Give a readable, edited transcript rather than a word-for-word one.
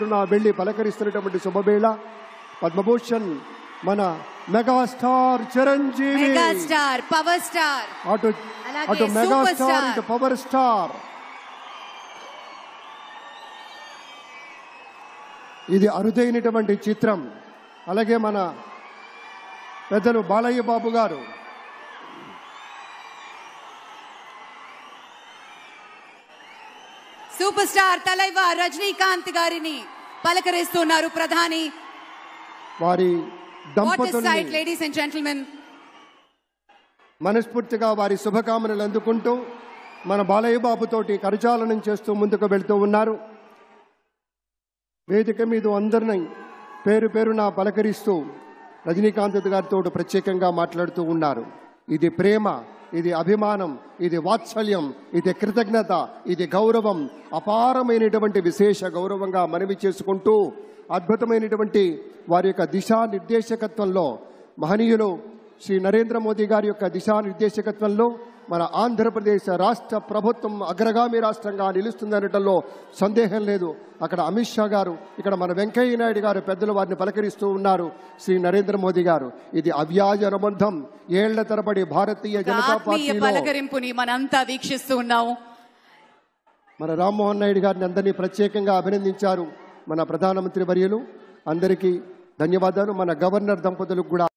పేరున వెళ్లి పలకరిస్తున్నటువంటి శుభవేళ. పద్మభూషణ్ మన megastar Chiranjeevi, megastar power star, అటు మెగాస్టార్ ఇటు పవర్ స్టార్. ఇది అరుదైనటువంటి చిత్రం. అలాగే మన పెద్దలు బాలయ్య బాబు గారు, సూపర్ స్టార్ తలైవా రజనీకాంత్ గారిని పలకరిస్తున్నారు ప్రధాని. వారి దంపతుల్ని లేడీస్ అండ్ జెంటిల్మెన్ మనస్ఫూర్తిగా వారి శుభకామనలు అందుకుంటూ మన బాలయ్య బాబుతోటి కరచాలనం చేస్తూ ముందుకు వెళ్తూ ఉన్నారు. వేదిక మీద అందరినీ పేరు పేరున పలకరిస్తూ రజనీకాంత్ గారితో ప్రత్యేకంగా మాట్లాడుతూ ఉన్నారు. ఇది ప్రేమ, ఇది అభిమానం, ఇది వాత్సల్యం, ఇది కృతజ్ఞత, ఇది గౌరవం, అపారమైనటువంటి విశేష గౌరవంగా మనవి చేసుకుంటూ అద్భుతమైనటువంటి వారి యొక్క దిశానిర్దేశకత్వంలో మహనీయులు శ్రీ నరేంద్ర మోదీ గారి యొక్క దిశానిర్దేశకత్వంలో మన ఆంధ్రప్రదేశ్ రాష్ట్ర ప్రభుత్వం అగ్రగామి రాష్ట్రంగా నిలుస్తుందనటంలో సందేహం లేదు. అక్కడ అమిత్ షా గారు, ఇక్కడ మన వెంకయ్య నాయుడు గారు పెద్దలు వారిని పలకరిస్తూ ఉన్నారు. శ్రీ నరేంద్ర మోదీ గారు, ఇది అవ్యాజ అనుబంధం. ఏళ్ల తరబడి భారతీయ జనతా పార్టీ పలకరింపుని మనంతా వీక్షిస్తూ ఉన్నాము. మన రామ్మోహన్ నాయుడు గారిని అందరినీ ప్రత్యేకంగా అభినందించారు మన ప్రధానమంత్రి వర్యులు. అందరికీ ధన్యవాదాలు. మన గవర్నర్ దంపతులకు కూడా